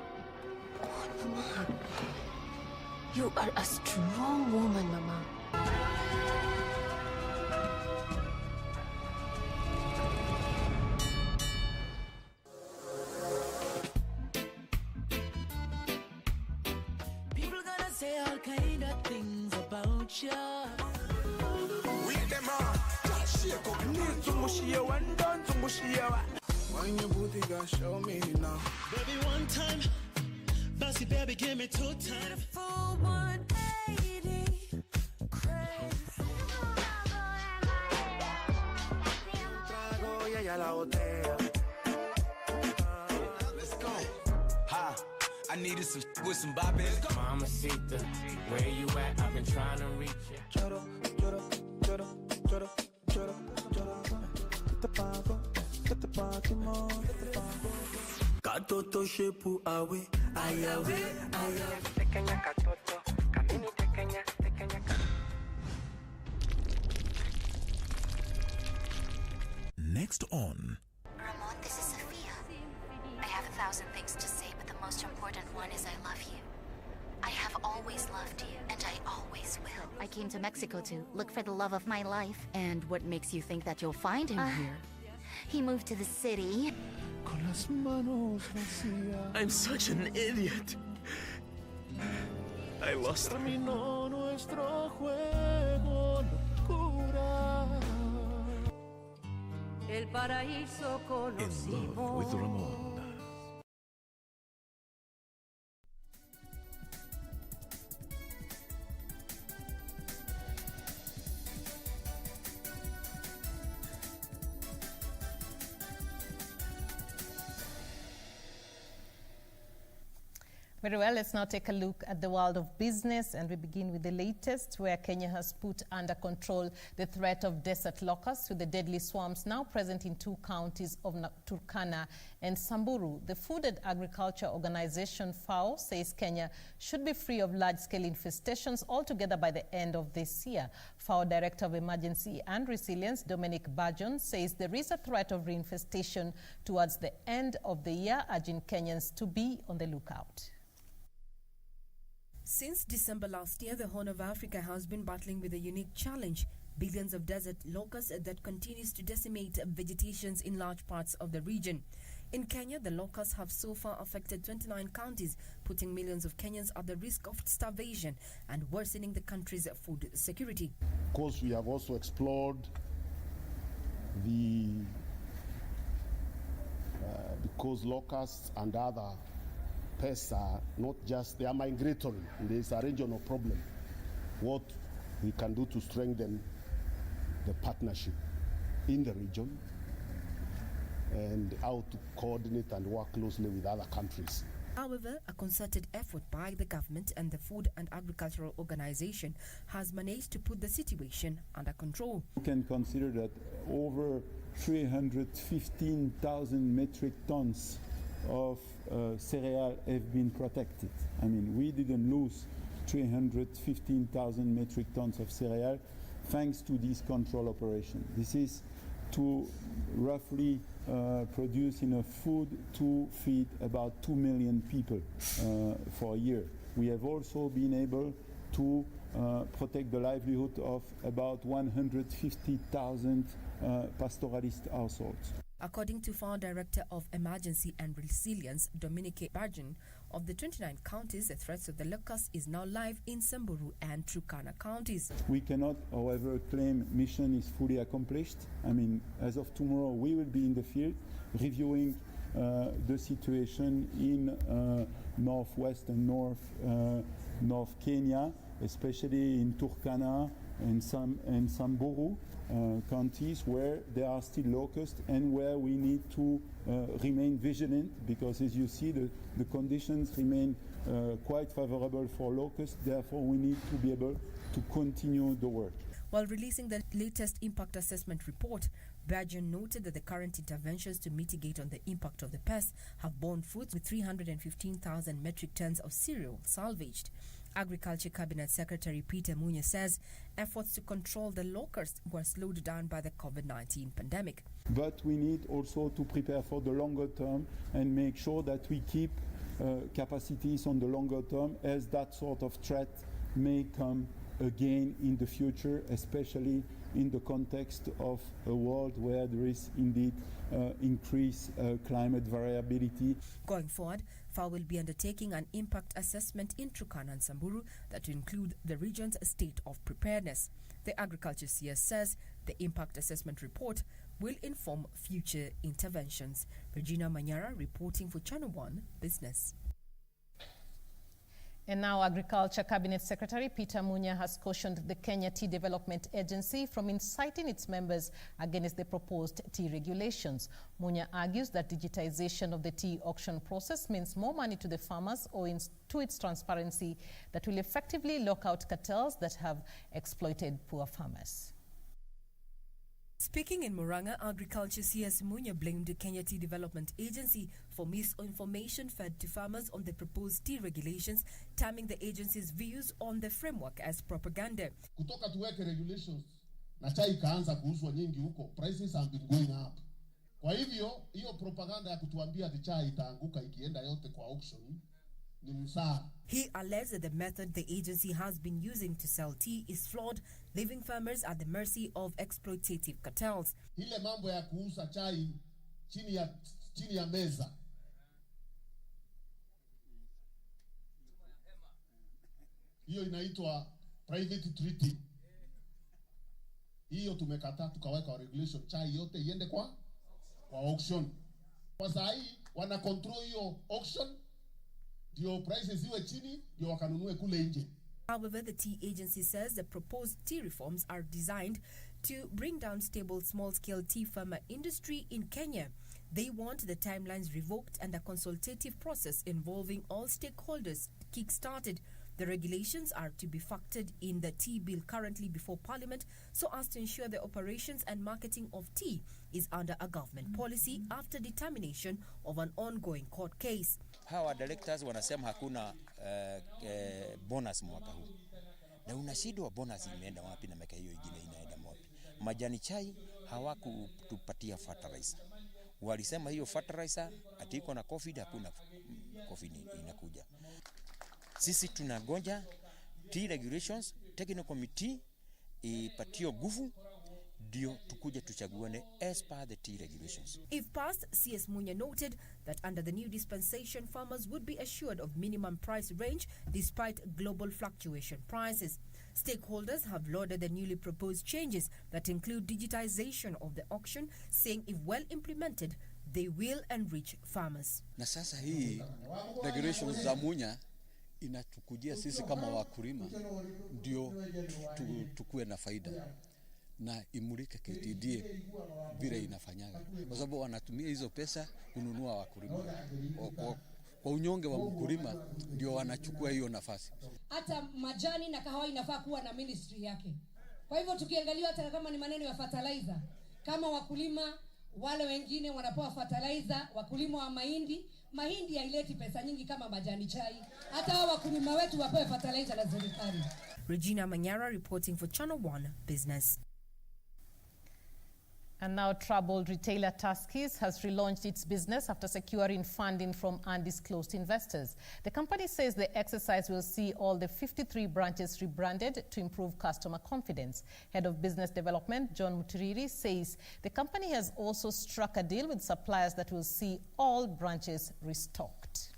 Speaker 28: Oh, Mama. You are a strong woman, Mama.
Speaker 29: People gonna say all kind of things about you.
Speaker 30: With them on. Shake up. Need to mush you and done to mush you. When your booty got show me now.
Speaker 29: Baby, one time. Bossy baby, give me 2 times. Full 180. Crazy.
Speaker 30: Trago y ella la botella. Let's go.
Speaker 31: Ha. I needed some with some bopping. Mamacita, where you at? I've been trying to reach you.
Speaker 30: Choro, choro, choro, choro, choro, choro. Te pago.
Speaker 29: Katoto shepu awe, ayawe, ayawe.
Speaker 30: Tekenya katoto, kamini tekenya, tekenya.
Speaker 16: Next on.
Speaker 32: Ramon, this is Sophia. I have 1,000 things to say, but the most important one is I love you. I have always loved you, and I always will.
Speaker 33: I came to Mexico to look for the love of my life. And what makes you think that you'll find him here? He moved to the city.
Speaker 30: I'm such an idiot. I lost him.
Speaker 29: In love
Speaker 16: with Ramon.
Speaker 1: Very well, let's now take a look at the world of business, and we begin with the latest, where Kenya has put under control the threat of desert locusts, with the deadly swarms now present in 2 counties of Turkana and Samburu. The Food and Agriculture Organization, FAO, says Kenya should be free of large-scale infestations altogether by the end of this year. FAO Director of Emergency and Resilience, Dominic Burgeon, says there is a threat of reinfestation towards the end of the year, urging Kenyans to be on the lookout.
Speaker 3: Since December last year, the Horn of Africa has been battling with a unique challenge: billions of desert locusts that continues to decimate vegetations in large parts of the region. In Kenya, the locusts have so far affected 29 counties, putting millions of Kenyans at the risk of starvation and worsening the country's food security.
Speaker 4: Of course, we have also explored because locusts and other pests are not just, they are migratory. There is a regional problem. What we can do to strengthen the partnership in the region and how to coordinate and work closely with other countries.
Speaker 3: However, a concerted effort by the government and the Food and Agricultural Organization has managed to put the situation under control.
Speaker 6: You can consider that over 315,000 metric tons of cereal have been protected. I mean, we didn't lose 315,000 metric tons of cereal thanks to this control operation. This is to roughly produce enough food to feed about 2 million people for a year. We have also been able to protect the livelihood of about 150,000 pastoralist households.
Speaker 3: According to FAO Director of Emergency and Resilience, Dominic Burgeon, of the 29 counties, the threats of the locust is now live in Samburu and Turkana counties.
Speaker 6: We cannot, however, claim mission is fully accomplished. I mean, as of tomorrow, we will be in the field reviewing the situation in northwest and north Kenya, especially in Turkana and Samburu counties where there are still locusts and where we need to remain vigilant, because as you see the conditions remain quite favorable for locusts. Therefore we need to be able to continue the work.
Speaker 3: While releasing the latest impact assessment report, Burgeon noted that the current interventions to mitigate on the impact of the pest have borne fruit, with 315,000 metric tons of cereal salvaged. Agriculture Cabinet Secretary Peter Munya says efforts to control the locusts were slowed down by the COVID-19 pandemic.
Speaker 6: But we need also to prepare for the longer term and make sure that we keep capacities on the longer term, as that sort of threat may come again in the future, especially in the context of a world where there is indeed increased climate variability.
Speaker 3: Going forward, FAO will be undertaking an impact assessment in Turkana and Samburu that will include the region's state of preparedness. The Agriculture CS says the impact assessment report will inform future interventions. Regina Manyara reporting for Channel 1 Business.
Speaker 1: And now Agriculture Cabinet Secretary Peter Munya has cautioned the Kenya Tea Development Agency from inciting its members against the proposed tea regulations. Munya argues that digitization of the tea auction process means more money to the farmers owing to its transparency that will effectively lock out cartels that have exploited poor farmers.
Speaker 3: Speaking in Murang'a, Agriculture CS Munya blamed the Kenya Tea Development Agency for misinformation fed to farmers on the proposed tea regulations, terming the agency's views on the framework as propaganda.
Speaker 8: Kutoka tuweke regulations na chai ikaanza kuuzwa nyingi huko, prices have been going up. Kwa hivyo, hiyo propaganda ya kutuambia ati chai itaanguka ikienda yote kwa auction ni msaa.
Speaker 3: He alleged that the method the agency has been using to sell tea is flawed, leaving farmers at the mercy of exploitative cartels.
Speaker 8: Ile mambo ya kuuza chai chini ya meza. Hiyo inaitwa private treaty. Hiyo tumekataa, tukaweka regulation, chai yote iende kwa auction. Kwa saa hii wana control hiyo auction, ndio prices ziwe chini, ndio wakanunue kule nje.
Speaker 3: However, the tea agency says the proposed tea reforms are designed to bring down stable small-scale tea farmer industry in Kenya. They want the timelines revoked and a consultative process involving all stakeholders kick-started. The regulations are to be factored in the tea bill currently before Parliament so as to ensure the operations and marketing of tea is under a government policy after determination of an ongoing court case.
Speaker 5: Hawa directors wanasema hakuna bonus mwaka huu. Na unashindwa bonus imeenda wapi na miaka hiyo ingine inaenda wapi? Majani chai hawakutupatia fertilizer. Walisema hiyo fertilizer atiko na COVID, hakuna COVID inakuja. Sisi tunagonja tea regulations, technical committee ipatio nguvu ndio tukuje tuchaguane as per the tea regulations.
Speaker 3: If passed, CS Munya noted that under the new dispensation, farmers would be assured of minimum price range despite global fluctuation prices. Stakeholders have lauded the newly proposed changes that include digitization of the auction, saying if well implemented, they will enrich farmers.
Speaker 9: Na sasa hii regulations za Munya inatukujia sisi kama wakulima ndio tukue na faida na imulike KTDA vile inafanyaga, kwa sababu wanatumia hizo pesa kununua wakulima. Kwa unyonge wa mkulima ndio wanachukua hiyo nafasi.
Speaker 10: Hata majani na kahawa inafaa kuwa na ministry yake. Kwa hivyo tukiangalia hata kama ni maneno ya fertilizer, kama wakulima wale wengine wanapewa fertilizer, wakulima wa mahindi haileti pesa nyingi kama majani chai. Hata hao wakulima wetu wapewe fertilizer na serikali.
Speaker 3: Regina Manyara reporting for Channel 1 Business.
Speaker 1: And now troubled retailer Tuskys has relaunched its business after securing funding from undisclosed investors. The company says the exercise will see all the 53 branches rebranded to improve customer confidence. Head of Business Development, John Mutiriri, says the company has also struck a deal with suppliers that will see all branches restocked.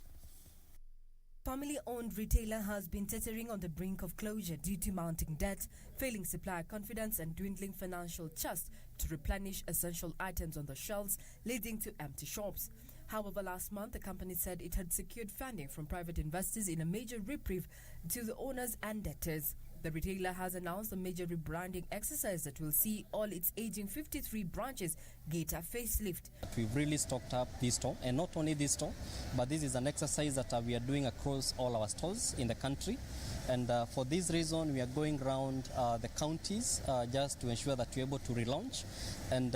Speaker 3: Family-owned retailer has been teetering on the brink of closure due to mounting debt, failing supplier confidence and dwindling financial trust to replenish essential items on the shelves, leading to empty shops. However, last month, the company said it had secured funding from private investors in a major reprieve to the owners and debtors. The retailer has announced a major rebranding exercise that will see all its aging 53 branches get a facelift.
Speaker 11: We've really stocked up this store, and not only this store, but this is an exercise that we are doing across all our stores in the country. And for this reason, we are going around the counties just to ensure that we're able to relaunch and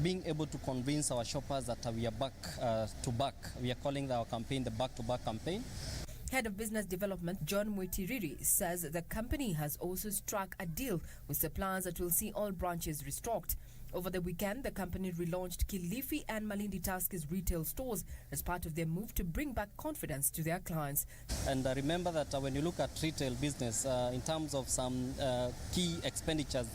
Speaker 11: being able to convince our shoppers that we are back to back. We are calling our campaign the back-to-back campaign.
Speaker 3: Head of Business Development, John Mutiriri, says the company has also struck a deal with suppliers that will see all branches restocked. Over the weekend, the company relaunched Kilifi and Malindi Tuskys retail stores as part of their move to bring back confidence to their clients.
Speaker 11: And remember that when you look at retail business, in terms of some key expenditures,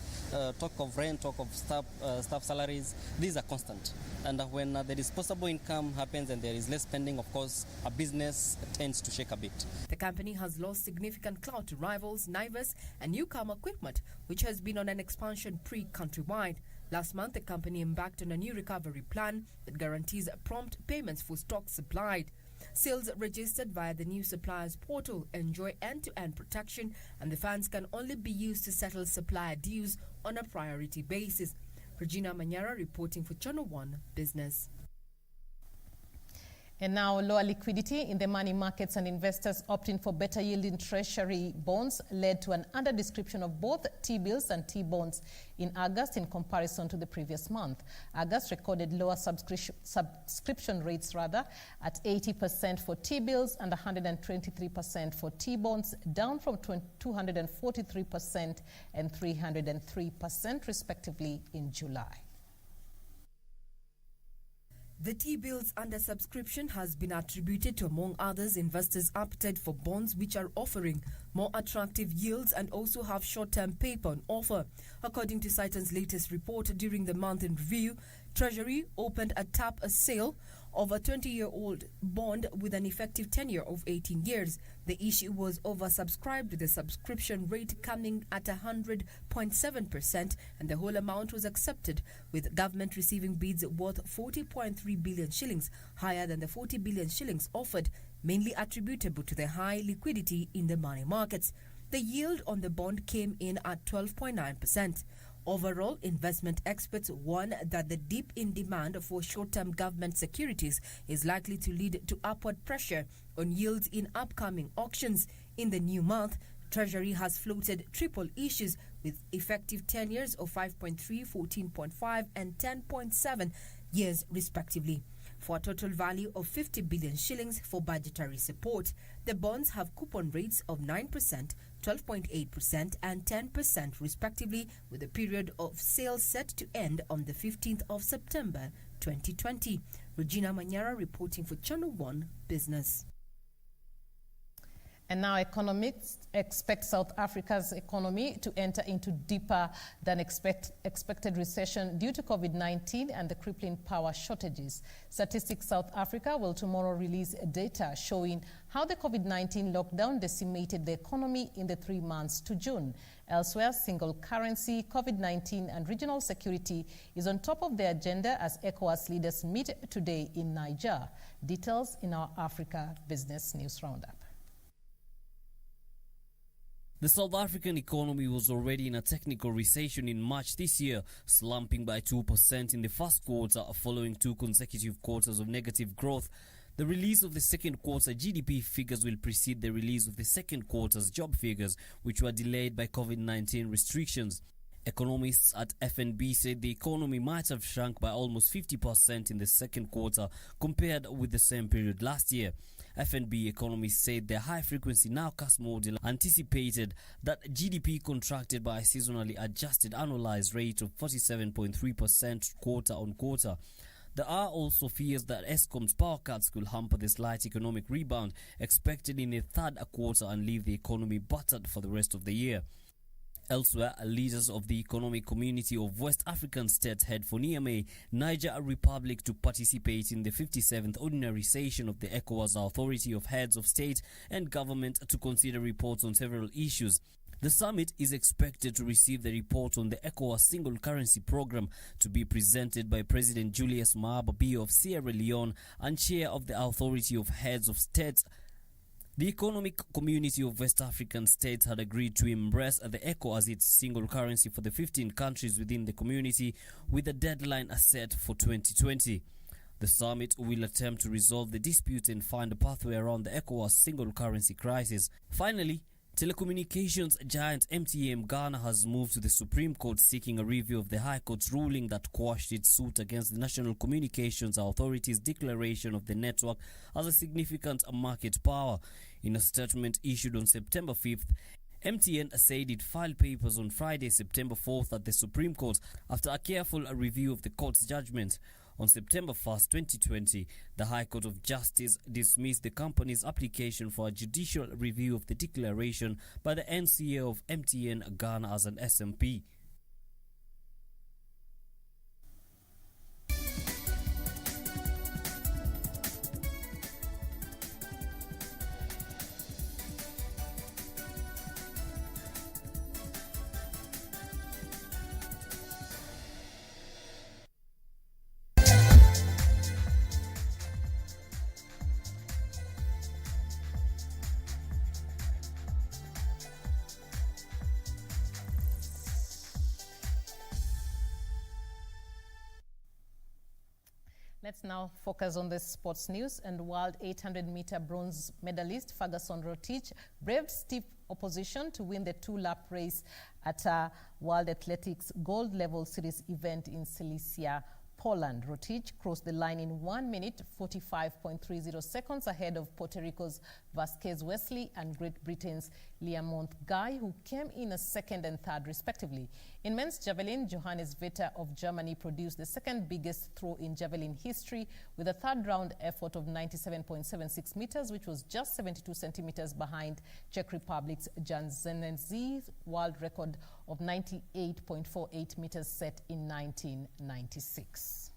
Speaker 11: talk of rent, talk of staff salaries, these are constant. And when the disposable income happens and there is less spending, of course, a business tends to shake a bit.
Speaker 3: The company has lost significant clout to rivals, Naivas, and Newcomer Equipment, which has been on an expansion countrywide. Last month, the company embarked on a new recovery plan that guarantees prompt payments for stock supplied. Sales registered via the new suppliers portal enjoy end-to-end protection, and the funds can only be used to settle supplier dues on a priority basis. Regina Manyara reporting for Channel 1 Business.
Speaker 1: And now lower liquidity in the money markets and investors opting for better yielding treasury bonds led to an underdescription of both T-bills and T-bonds in August in comparison to the previous month. August recorded lower subscription rates at 80% for T-bills and 123% for T-bonds, down from 243% and 303% respectively in July.
Speaker 3: The T-bills under subscription has been attributed to, among others, investors' appetite for bonds which are offering more attractive yields and also have short-term paper on offer. According to Citon's latest report, during the month in review, Treasury opened a sale of a 20-year-old bond with an effective tenure of 18 years. The issue was oversubscribed, with the subscription rate coming at 100.7%, and the whole amount was accepted, with government receiving bids worth 40.3 billion shillings, higher than the 40 billion shillings offered, mainly attributable to the high liquidity in the money markets. The yield on the bond came in at 12.9%. Overall, investment experts warn that the dip in demand for short-term government securities is likely to lead to upward pressure on yields in upcoming auctions. In the new month, Treasury has floated triple issues with effective tenures of 5.3, 14.5 and 10.7 years respectively, for a total value of 50 billion shillings for budgetary support. The bonds have coupon rates of 9%, 12.8% and 10% respectively, with the period of sale set to end on the 15th of September 2020. Regina Manyara reporting for Channel 1 Business.
Speaker 1: And now economists expect South Africa's economy to enter into deeper than expected recession due to COVID-19 and the crippling power shortages. Statistics South Africa will tomorrow release data showing how the COVID-19 lockdown decimated the economy in the 3 months to June. Elsewhere, single currency, COVID-19 and regional security is on top of the agenda as ECOWAS leaders meet today in Niger. Details in our Africa Business News Roundup.
Speaker 12: The South African economy was already in a technical recession in March this year, slumping by 2% in the first quarter following 2 consecutive quarters of negative growth. The release of the second quarter GDP figures will precede the release of the second quarter's job figures, which were delayed by COVID-19 restrictions. Economists at FNB said the economy might have shrunk by almost 50% in the second quarter compared with the same period last year. FNB economists said their high-frequency nowcast model anticipated that GDP contracted by a seasonally adjusted annualized rate of 47.3% quarter-on-quarter. There are also fears that Eskom's power cuts could hamper the slight economic rebound expected in the third quarter and leave the economy battered for the rest of the year. Elsewhere, leaders of the economic community of West African states head for Niamey, Niger Republic, to participate in the 57th ordinary session of the ECOWAS Authority of Heads of State and Government to consider reports on several issues. The summit is expected to receive the report on the ECOWAS single currency program to be presented by President Julius Maada Bio of Sierra Leone and chair of the Authority of Heads of States. The economic community of West African states had agreed to embrace the ECO as its single currency for the 15 countries within the community, with a deadline set for 2020. The summit will attempt to resolve the dispute and find a pathway around the ECOWAS single currency crisis. Finally, telecommunications giant MTN Ghana has moved to the Supreme Court seeking a review of the High Court's ruling that quashed its suit against the National Communications Authority's declaration of the network as a significant market power. In a statement issued on September 5th, MTN said it filed papers on Friday, September 4th at the Supreme Court after a careful review of the court's judgment. On September 1st, 2020, the High Court of Justice dismissed the company's application for a judicial review of the declaration by the NCA of MTN Ghana as an SMP.
Speaker 1: Let's now focus on the sports news. And World 800-meter bronze medalist Ferguson Rotich braved stiff opposition to win the 2-lap race at a World Athletics Gold Level Series event in Silesia, Poland. Rotich crossed the line in 1 minute 45.30 seconds ahead of Puerto Rico's Vasquez Wesley and Great Britain's Liamont Guy, who came in as second and third respectively. In men's javelin, Johannes Vetter of Germany produced the second biggest throw in javelin history with a third round effort of 97.76 meters, which was just 72 centimeters behind Czech Republic's Jan Zenezzi's world record of 98.48 meters set in 1996.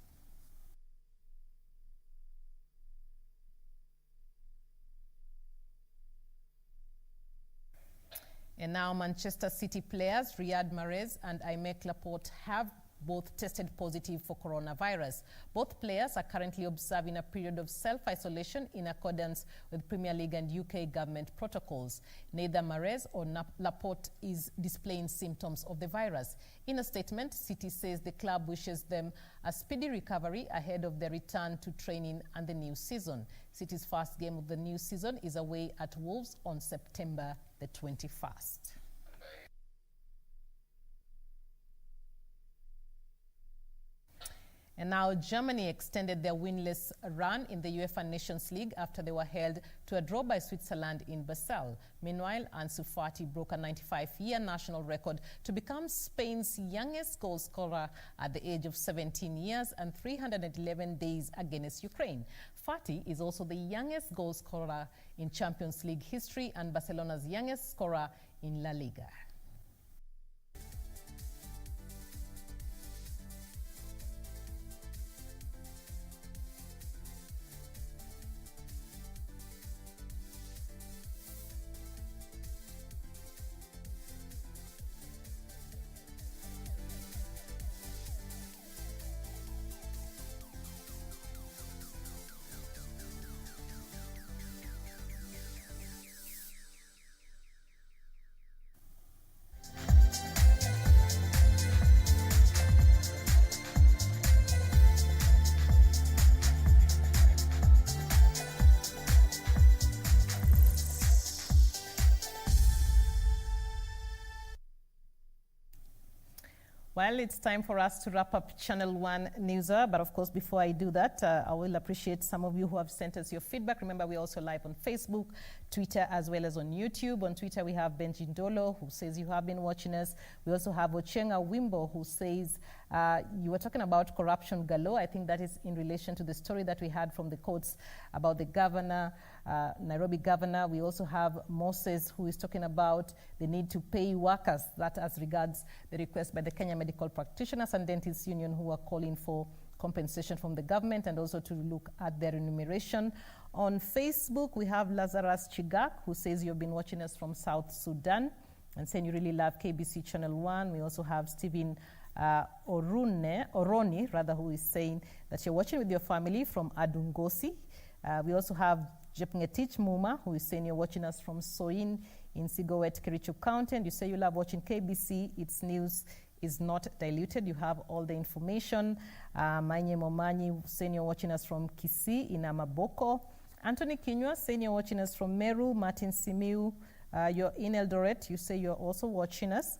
Speaker 1: And now Manchester City players Riyad Mahrez and Aimé Laporte have both tested positive for coronavirus. Both players are currently observing a period of self-isolation in accordance with Premier League and UK government protocols. Neither Mahrez or Laporte is displaying symptoms of the virus. In a statement, City says the club wishes them a speedy recovery ahead of their return to training and the new season. City's first game of the new season is away at Wolves on September the 21st. And now Germany extended their winless run in the UEFA Nations League after they were held to a draw by Switzerland in Basel. Meanwhile, Ansu Fati broke a 95-year national record to become Spain's youngest goal scorer at the age of 17 years and 311 days against Ukraine. Fati is also the youngest goal scorer in Champions League history and Barcelona's youngest scorer in La Liga. Well, it's time for us to wrap up Channel 1 News Hour, but of course, before I do that, I will appreciate some of you who have sent us your feedback. Remember, we're also live on Facebook, Twitter, as well as on YouTube. On Twitter, we have Benji Ndolo, who says you have been watching us. We also have Achieng'a Wimbo, who says you were talking about corruption galore. I think that is in relation to the story that we had from the courts about the governor, Nairobi governor. We also have Moses, who is talking about the need to pay workers, that as regards the request by the Kenya Medical Practitioners and Dentists Union, who are calling for compensation from the government and also to look at their remuneration. On Facebook, we have Lazarus Chigak, who says you've been watching us from South Sudan and saying you really love KBC Channel 1. We also have Stephen Oroni, who is saying that you're watching with your family from Adungosi. We also have Jepngetich Muma, who is saying you're watching us from Soin in Sigowet, Kericho County, and you say you love watching KBC. Its news is not diluted. You have all the information. Manye Momanyi saying you're watching us from Kisii in Amaboko. Anthony Kinywa saying you're watching us from Meru. Martin Simiu, you're in Eldoret. You say you're also watching us.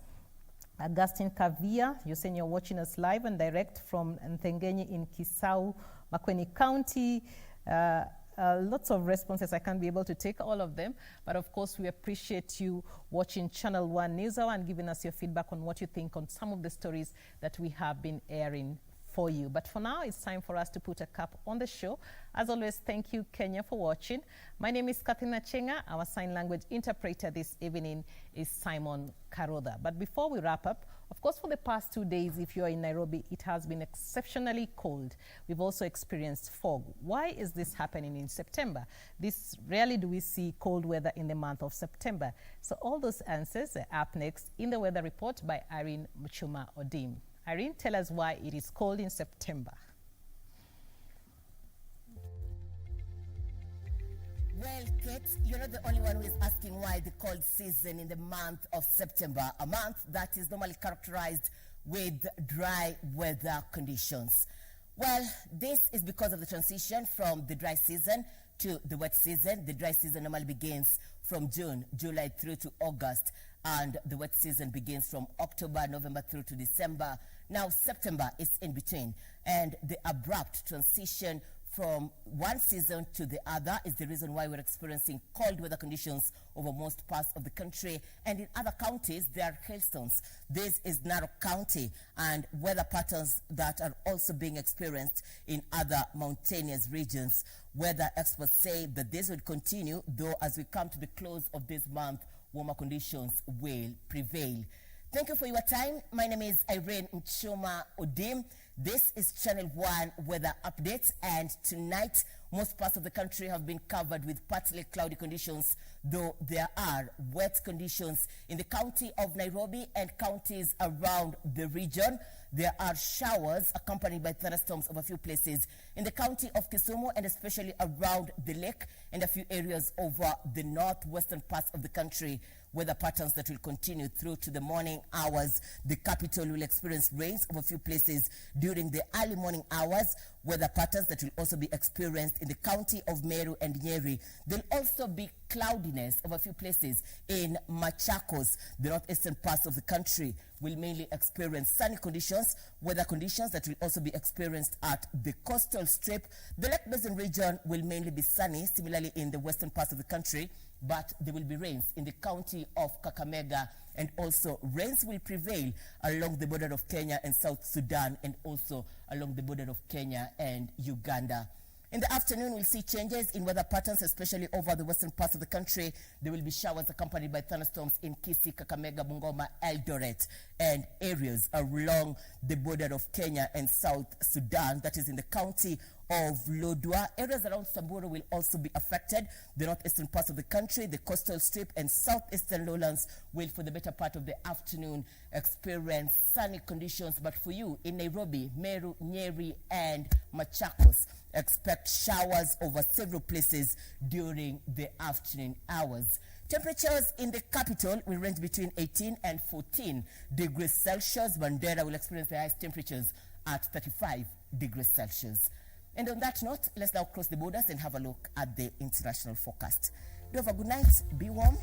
Speaker 1: Augustine Kavia, you're saying you're watching us live and direct from Ntengenye in Kisau, Makueni County. Lots of responses. I can't be able to take all of them. But of course, we appreciate you watching Channel 1 News Hour and giving us your feedback on what you think on some of the stories that we have been airing for you. But for now, it's time for us to put a cap on the show. As always, thank you, Kenya, for watching. My name is Achieng'a. Our sign language interpreter this evening is Simon Karoda. But before we wrap up, of course, for the past 2 days, if you're in Nairobi, it has been exceptionally cold. We've also experienced fog. Why is this happening in September? Rarely do we see cold weather in the month of September. So all those answers are up next in the weather report by Irene Muchuma Odim. Irene, tell us why it is cold in September.
Speaker 2: Well, Kate, you're not the only one who is asking why the cold season in the month of September, a month that is normally characterized with dry weather conditions. Well, this is because of the transition from the dry season to the wet season. The dry season normally begins from June, July through to August, and the wet season begins from October, November through to December. Now, September is in between, and the abrupt transition from one season to the other is the reason why we're experiencing cold weather conditions over most parts of the country. And in other counties, there are hailstones. This is Narok County, and weather patterns that are also being experienced in other mountainous regions. Weather experts say that this will continue, though as we come to the close of this month, warmer conditions will prevail. Thank you for your time. My name is Irene Muchuma Odim. This is Channel 1 Weather Updates, and tonight Most parts of the country have been covered with partly cloudy conditions, though there are wet conditions in the county of Nairobi and counties around the region. There are showers accompanied by thunderstorms of a few places in the county of Kisumu and especially around the lake and a few areas over the northwestern parts of the country. Weather patterns that will continue through to the morning hours. The capital will experience rains of a few places during the early morning hours. Weather patterns that will also be experienced in the county of Meru and Nyeri. There'll also be cloudiness of a few places in Machakos. The northeastern parts of the country will mainly experience sunny conditions, weather conditions that will also be experienced at the coastal strip. The Lake Basin region will mainly be sunny, similarly in the western parts of the country, but there will be rains in the county of Kakamega, and also rains will prevail along the border of Kenya and South Sudan, and also along the border of Kenya and Uganda. In the afternoon, we'll see changes in weather patterns, especially over the western parts of the country. There will be showers accompanied by thunderstorms in Kisii, Kakamega, Bungoma, Eldoret, and areas along the border of Kenya and South Sudan, that is in the county of Lodwar. Areas around Samburu will also be affected. The northeastern parts of the country, the coastal strip, and southeastern lowlands will, for the better part of the afternoon, experience sunny conditions. But for you in Nairobi, Meru, Nyeri, and Machakos, expect showers over several places during the afternoon hours. Temperatures in the capital will range between 18 and 14 degrees Celsius. Mandera will experience the highest temperatures at 35 degrees Celsius. And on that note, let's now cross the borders and have a look at the international forecast. Do have a good night, be warm,